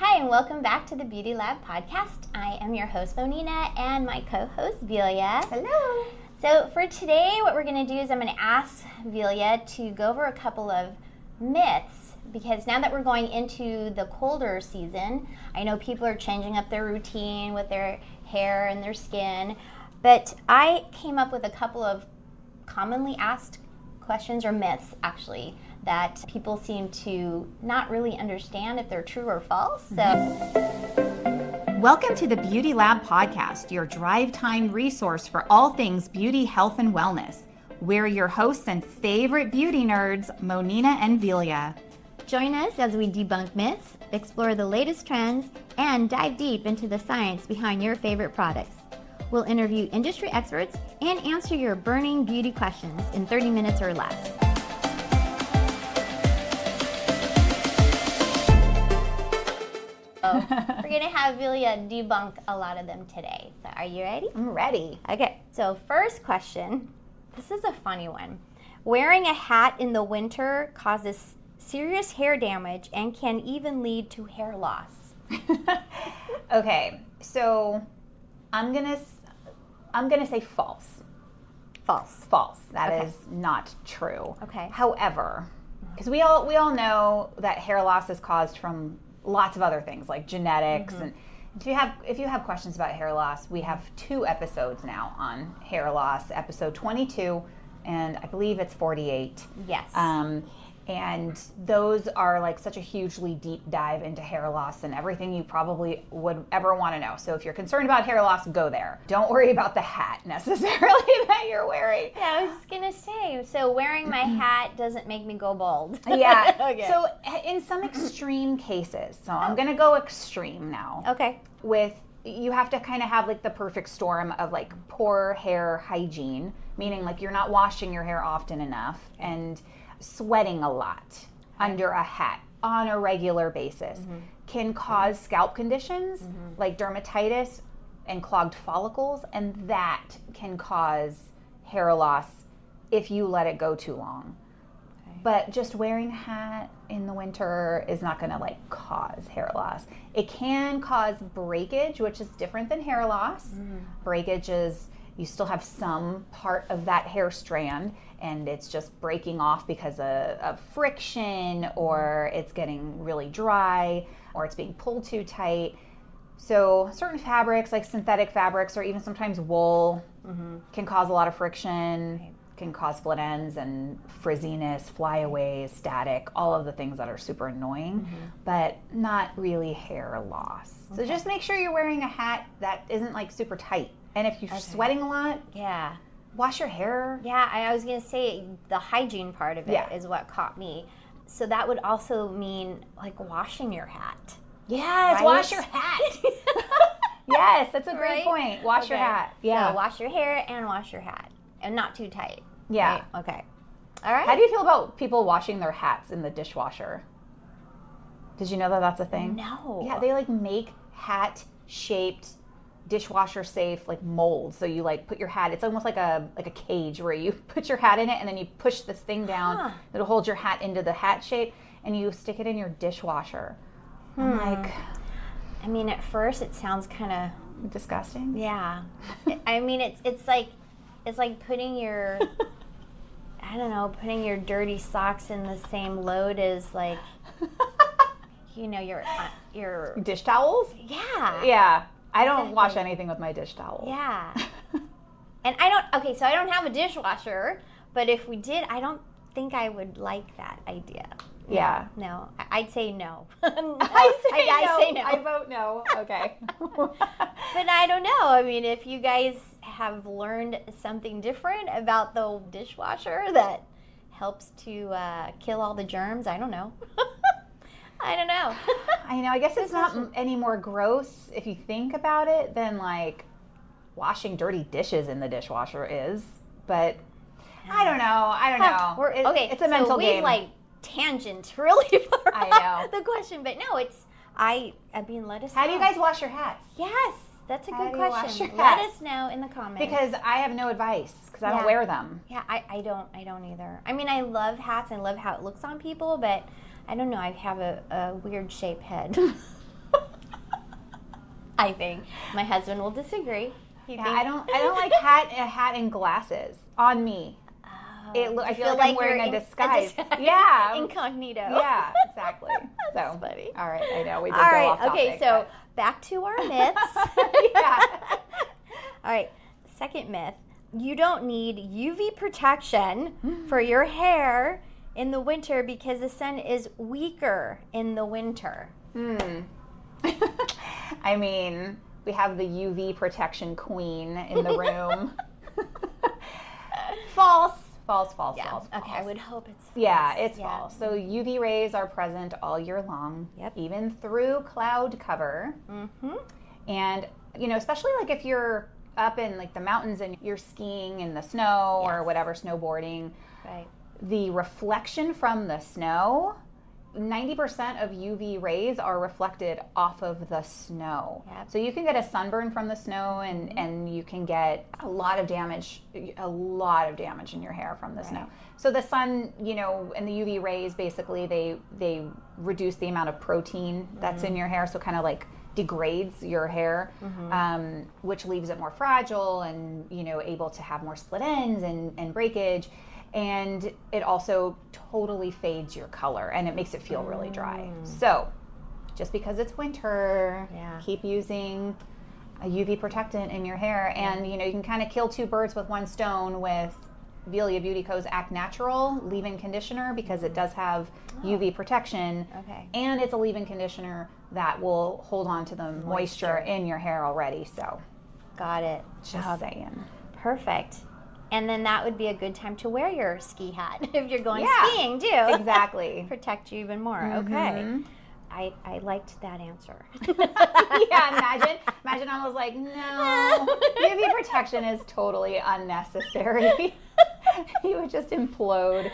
Hi, and welcome back to the Beauty Lab podcast. I am your host, Monina, and my co-host, Velia. Hello. So for today, what we're going to do is I'm going to ask Velia to go over a couple of myths, because now that we're going into the colder season, I know people are changing up their routine with their hair and their skin, but I came up with a couple of commonly asked questions, or myths actually, that people seem to not really understand if they're true or false. Welcome to the Beauty Lab podcast, your drive time resource for all things beauty, health, and wellness. We're your hosts and favorite beauty nerds, Monina and Velia. Join us as we debunk myths, explore the latest trends, and dive deep into the science behind your favorite products. We'll interview industry experts and answer your burning beauty questions in 30 minutes or less. So we're going to have Velia debunk a lot of them today. So are you ready? I'm ready. Okay, so first question. This is a funny one. Wearing a hat in the winter causes serious hair damage and can even lead to hair loss. Okay, so I'm gonna say false. False. That is not true. Okay. However, because we all know that hair loss is caused from lots of other things like genetics, and if you have questions about hair loss, we have 2 episodes now on hair loss, episode 22 and I believe it's 48. Yes. And those are like such a hugely deep dive into hair loss and everything you probably would ever want to know. So if you're concerned about hair loss, go there. Don't worry about the hat necessarily that you're wearing. Yeah, I was just going to say, so wearing my hat doesn't make me go bald. Yeah. Okay. So in some extreme cases, so I'm going to go extreme now. Okay. You have to kind of have like the perfect storm of like poor hair hygiene, meaning like you're not washing your hair often enough and sweating a lot under a hat on a regular basis can cause scalp conditions like dermatitis and clogged follicles, and that can cause hair loss if you let it go too long. But just wearing a hat in the winter is not going to like cause hair loss. It can cause breakage, which is different than hair loss. Breakage is you still have some part of that hair strand and it's just breaking off because of friction, or it's getting really dry, or it's being pulled too tight. So certain fabrics like synthetic fabrics or even sometimes wool can cause a lot of friction. Can cause split ends and frizziness, flyaways, static, all of the things that are super annoying, but not really hair loss. So just make sure you're wearing a hat that isn't like super tight. And if you're sweating a lot, wash your hair. Yeah, I was going to say the hygiene part of it is what caught me. So that would also mean like washing your hat. Yes, right? Wash your hat. Yes, that's a great point. Wash your hat. Yeah. So wash your hair and wash your hat. And not too tight. Yeah. Right? Okay. All right. How do you feel about people washing their hats in the dishwasher? Did you know that that's a thing? No. Yeah, they like make hat-shaped, dishwasher-safe like molds. So you like put your hat. It's almost like a cage where you put your hat in it and then you push this thing down that'll hold your hat into the hat shape, and you stick it in your dishwasher. I'm like, I mean, at first it sounds kind of disgusting. Yeah. I mean, it's like putting your, I don't know, putting your dirty socks in the same load as like, you know, your dish towels. Yeah. Yeah. I don't wash anything with my dish towel. Yeah. And I don't have a dishwasher, but if we did, I don't think I would like that idea. Yeah. No, I'd say no. I say no. I vote no. Okay. But I don't know. I mean, if you guys have learned something different about the dishwasher that helps to kill all the germs, I don't know. I don't know. I know. I guess it's not any more gross if you think about it than like washing dirty dishes in the dishwasher is. But I don't know. It's a mental game. We've like tangent really far I off know. the question, but no, it's I mean, let us know. How do you guys wash your hats? Yes, that's a good question. Let us know in the comments. Because I have no advice because I don't wear them. Yeah, I don't either. I mean, I love hats. I love how it looks on people, but I don't know. I have a weird shaped head. I think my husband will disagree. Yeah, I don't like hat and glasses on me. I feel like I'm wearing a disguise. Yeah. Incognito. Yeah, exactly. So funny. All right, I know we did All go right, off topic. okay, so back to our myths. Yeah. All right, second myth. You don't need UV protection for your hair in the winter because the sun is weaker in the winter. I mean, we have the UV protection queen in the room. False. Okay, I would hope it's false. Yeah, it's false. So UV rays are present all year long, even through cloud cover. And, especially like if you're up in like the mountains and you're skiing in the snow or whatever, snowboarding, the reflection from the snow, 90% of UV rays are reflected off of the snow. So you can get a sunburn from the snow and you can get a lot of damage in your hair from the snow. So the sun, and the UV rays, basically they reduce the amount of protein that's in your hair, so kind of like degrades your hair, which leaves it more fragile and able to have more split ends and breakage. And it also totally fades your color and it makes it feel really dry. So just because it's winter, keep using a UV protectant in your hair. And you can kind of kill two birds with one stone with Velia Beauty Co's Act Natural leave-in conditioner, because it does have UV protection. And it's a leave-in conditioner that will hold on to the moisture in your hair already. So got it. Just saying. Perfect. And then that would be a good time to wear your ski hat if you're going skiing too. Exactly. Protect you even more. Okay. I liked that answer. Imagine I was like, no, UV protection is totally unnecessary. You would just implode.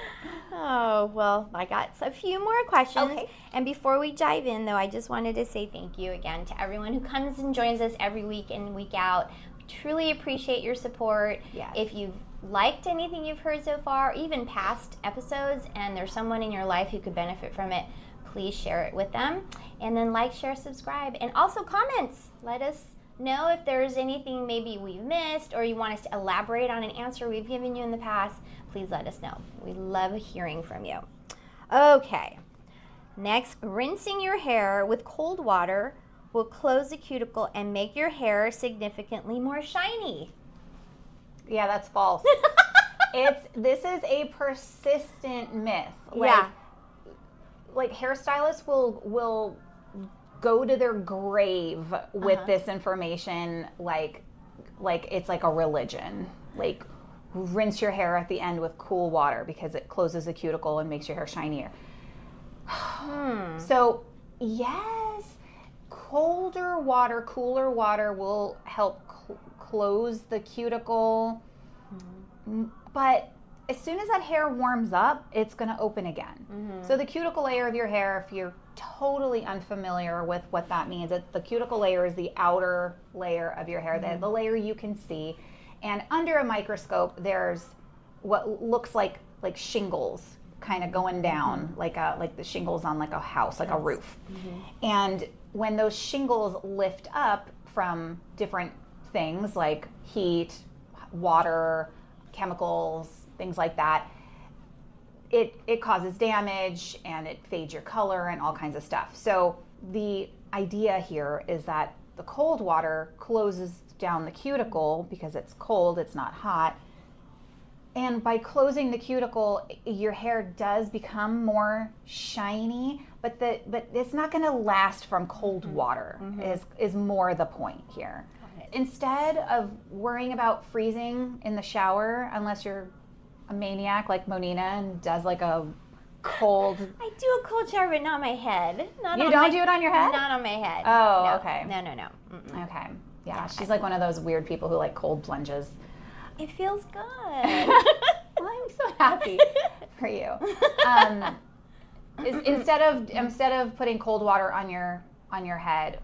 Oh, well, I got a few more questions. And before we dive in, though, I just wanted to say thank you again to everyone who comes and joins us every week in and week out. Truly appreciate your support. If you've liked anything you've heard so far, even past episodes, and there's someone in your life who could benefit from it, please share it with them. And then like, share, subscribe, and also comments. Let us know if there's anything maybe we've missed or you want us to elaborate on an answer we've given you in the past. Please let us know. We love hearing from you. Okay. Next, rinsing your hair with cold water will close the cuticle and make your hair significantly more shiny. Yeah, that's false. This is a persistent myth. Like hairstylists will go to their grave with this information like it's like a religion. Like, rinse your hair at the end with cool water because it closes the cuticle and makes your hair shinier. So, yes, colder water, cooler water will help close the cuticle, but as soon as that hair warms up, it's going to open again. So the cuticle layer of your hair, if you're totally unfamiliar with what that means, the cuticle layer is the outer layer of your hair, the layer you can see, and under a microscope there's what looks like shingles kind of going down, like the shingles on like a house, like a roof. And when those shingles lift up from different things like heat, water, chemicals, things like that, it causes damage and it fades your color and all kinds of stuff. So the idea here is that the cold water closes down the cuticle because it's cold, it's not hot. And by closing the cuticle, your hair does become more shiny, but it's not going to last from cold water is more the point here. Instead of worrying about freezing in the shower, unless you're a maniac like Monina and does like a cold... I do a cold shower, but not my head. You don't do it on your head? Not on my head. Oh, no. Okay. No. Okay. Yeah, she's like one of those weird people who like cold plunges. It feels good. Well, I'm so happy for you. Instead of putting cold water on your head,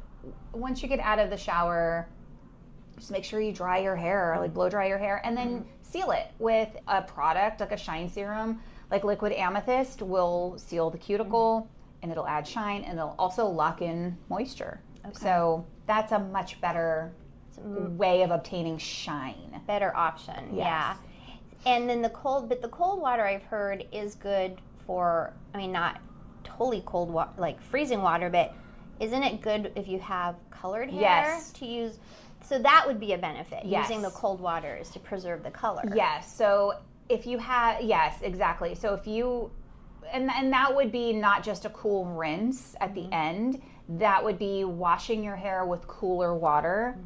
once you get out of the shower, just make sure you dry your hair, like blow dry your hair, and then seal it with a product like a shine serum. Like liquid amethyst will seal the cuticle and it'll add shine and it'll also lock in moisture. Okay. So that's a much better way of obtaining shine. Better option. Yes. Yeah. And then the cold water I've heard is good for, I mean, not totally cold water, like freezing water, but isn't it good if you have colored hair Yes. to use? So that would be a benefit, Yes. using the cold water is to preserve the color. Yes. So if you have, yes, exactly. So if you, and that would be not just a cool rinse at the end, that would be washing your hair with cooler water.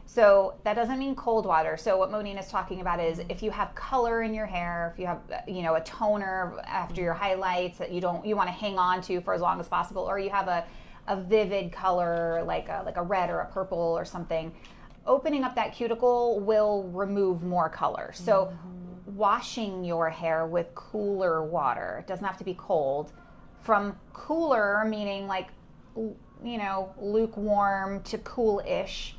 So that doesn't mean cold water. So what Monina is talking about is if you have color in your hair, if you have, you know, a toner after your highlights that you want to hang on to for as long as possible, or you have a vivid color like a red or a purple or something, opening up that cuticle will remove more color. So washing your hair with cooler water, it doesn't have to be cold, from cooler meaning like, you know, lukewarm to cool-ish,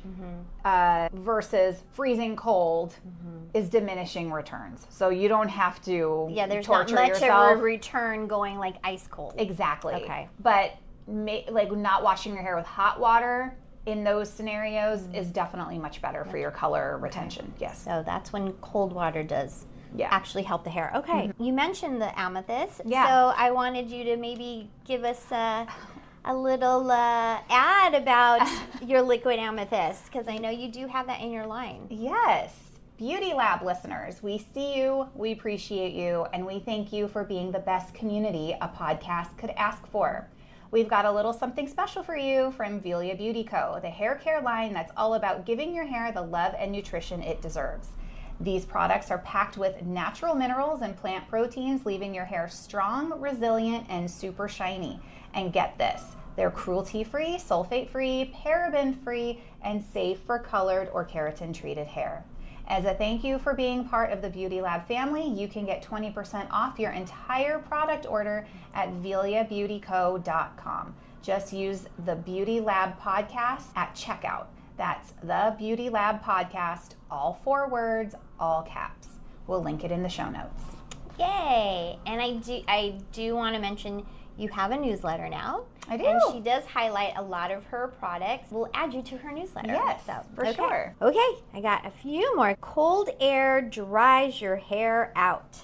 versus freezing cold is diminishing returns. So you don't have to There's torture not much yourself. of a return going like ice cold. Exactly. Okay. But like not washing your hair with hot water in those scenarios is definitely much better for your color retention. Yes. So that's when cold water does actually help the hair. Okay. You mentioned the amethyst. Yeah. So I wanted you to maybe give us a little ad about your liquid amethyst, because I know you do have that in your line. Yes. Beauty Lab listeners, we see you, we appreciate you, and we thank you for being the best community a podcast could ask for. We've got a little something special for you from Velia Beauty Co, the hair care line that's all about giving your hair the love and nutrition it deserves. These products are packed with natural minerals and plant proteins, leaving your hair strong, resilient, and super shiny. And get this, they're cruelty-free, sulfate-free, paraben-free, and safe for colored or keratin-treated hair. As a thank you for being part of the Beauty Lab family, you can get 20% off your entire product order at veliabeautyco.com. Just use the Beauty Lab podcast at checkout. That's the Beauty Lab podcast, all 4 words, all caps. We'll link it in the show notes. Yay! And I do want to mention you have a newsletter now. I do. And she does highlight a lot of her products. We'll add you to her newsletter. Yes, for sure. Okay, I got a few more. Cold air dries your hair out.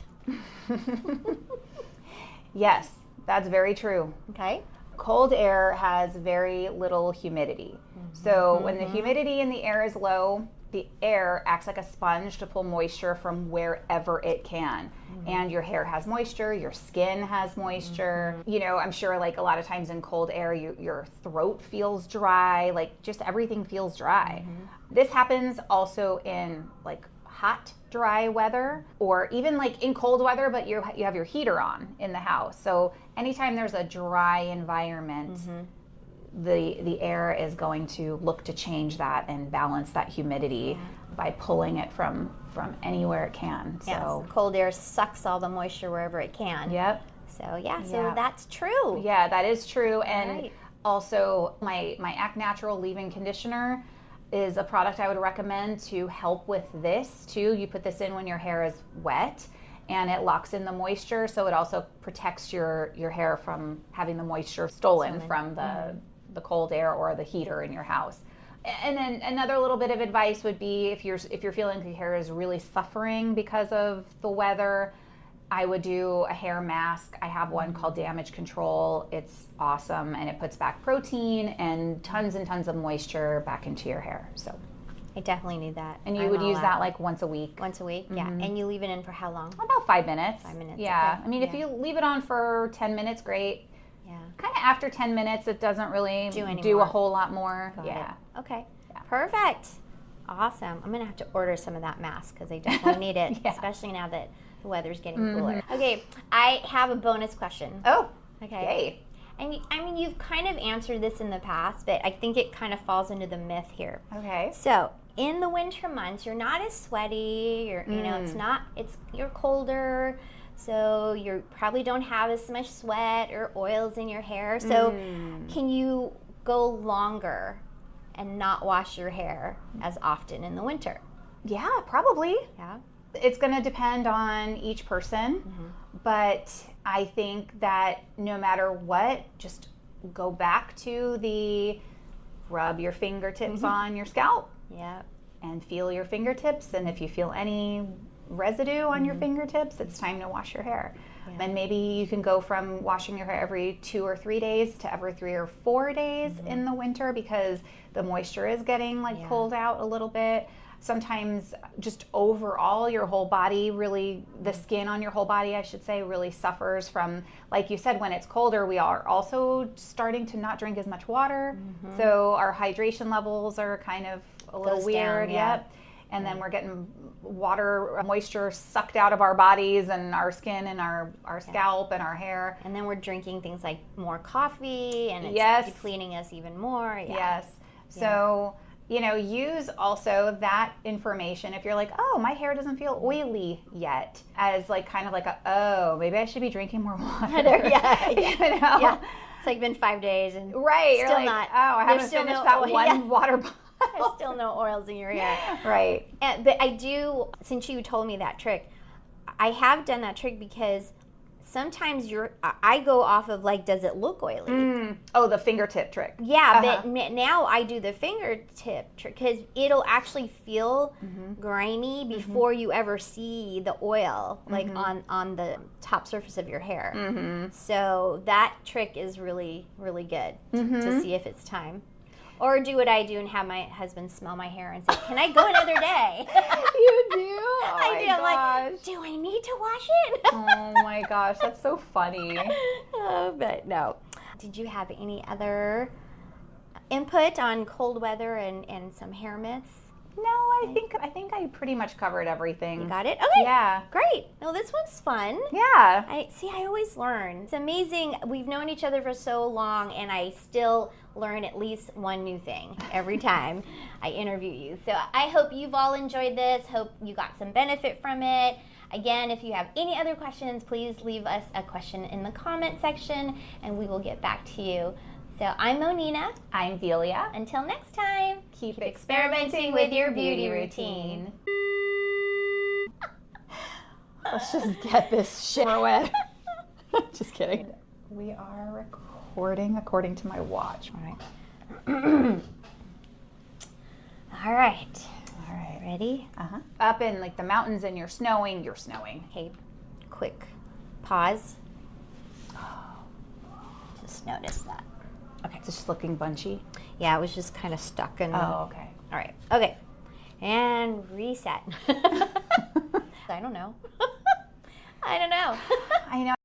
Yes, that's very true. Okay. Cold air has very little humidity. So when the humidity in the air is low, the air acts like a sponge to pull moisture from wherever it can. And your hair has moisture, your skin has moisture. You know, I'm sure like a lot of times in cold air, your throat feels dry, like just everything feels dry. This happens also in like hot, dry weather, or even like in cold weather, but you have your heater on in the house. So anytime there's a dry environment, the air is going to look to change that and balance that humidity by pulling it from anywhere it can. So cold air sucks all the moisture wherever it can. Yep. So so that's true. Yeah, that is true. And also my Act Natural leave-in conditioner is a product I would recommend to help with this too. You put this in when your hair is wet, and it locks in the moisture, so it also protects your hair from having the moisture stolen from the cold air or the heater in your house. And then another little bit of advice would be if you're feeling your hair is really suffering because of the weather, I would do a hair mask. I have one called Damage Control. It's awesome, and it puts back protein and tons of moisture back into your hair. So I definitely need that. and you would use that like once a week. Once a week, yeah. And you leave it in for how long? About 5 minutes. 5 minutes. Yeah. Okay. I mean, if you leave it on for 10 minutes, great. Yeah. Kind of after 10 minutes, it doesn't really do a whole lot more. Got yeah. it. Okay. Yeah. Perfect. Awesome. I'm going to have to order some of that mask because I definitely need it, Yeah. especially now that the weather's getting cooler. Okay. I have a bonus question. Oh, Okay. yay. And I mean, you've kind of answered this in the past, but I think it kind of falls into the myth here. Okay. So, in the winter months, you're not as sweaty. You're colder, so you probably don't have as much sweat or oils in your hair. So, can you go longer and not wash your hair as often in the winter? Yeah, probably. Yeah. It's going to depend on each person, but I think that no matter what, just go back to the rub your fingertips on your scalp Yeah. and feel your fingertips. And if you feel any residue on your fingertips, it's time to wash your hair. Yeah. And maybe you can go from washing your hair every 2 or 3 days to every 3 or 4 days in the winter, because the moisture is getting pulled out a little bit. Sometimes just overall your whole body really, the skin on your whole body, I should say, really suffers from, like you said, when it's colder, we are also starting to not drink as much water. So our hydration levels are kind of a little Goes weird. down, yeah. Yep. And then we're getting water moisture sucked out of our bodies and our skin and our scalp and our hair. And then we're drinking things like more coffee, and it's Yes. depleting us even more. Yeah. Yes. So, use also that information if you're like, oh, my hair doesn't feel oily yet, as maybe I should be drinking more water. Yeah. Yeah. It's like been 5 days and Right. still You're like, not. oh, I haven't still finished no that oil. one Yeah. water bottle. There's still no oils in your hair. Right. But I do, since you told me that trick, I have done that trick because sometimes I go off of does it look oily? Oh, the fingertip trick. Yeah, but now I do the fingertip trick because it'll actually feel grimy before you ever see the oil on the top surface of your hair. So that trick is really, really good to see if it's time. Or do what I do and have my husband smell my hair and say, "Can I go another day?" You do? Oh I my do. I'm gosh. like, do I need to wash it? Oh my gosh, that's so funny. But no. Did you have any other input on cold weather and some hair myths? No, I think I pretty much covered everything. You got it? Okay. Yeah. Great. No, this one's fun. Yeah. I always learn. It's amazing. We've known each other for so long, and I still learn at least one new thing every time I interview you. So I hope you've all enjoyed this. Hope you got some benefit from it. Again, if you have any other questions, please leave us a question in the comment section, and we will get back to you. So I'm Monina. I'm Velia. Until next time, Keep experimenting with your beauty routine. Let's just get this shit wet. Just kidding. We are recording according to my watch. All right. All right. All right. Ready? Uh-huh. Up in the mountains and you're snowing. Okay, quick pause. Just notice that. Okay. Just looking bunchy. Yeah, it was just kind of stuck in. Oh, okay. All right. Okay. And reset. I don't know. I don't know. I know.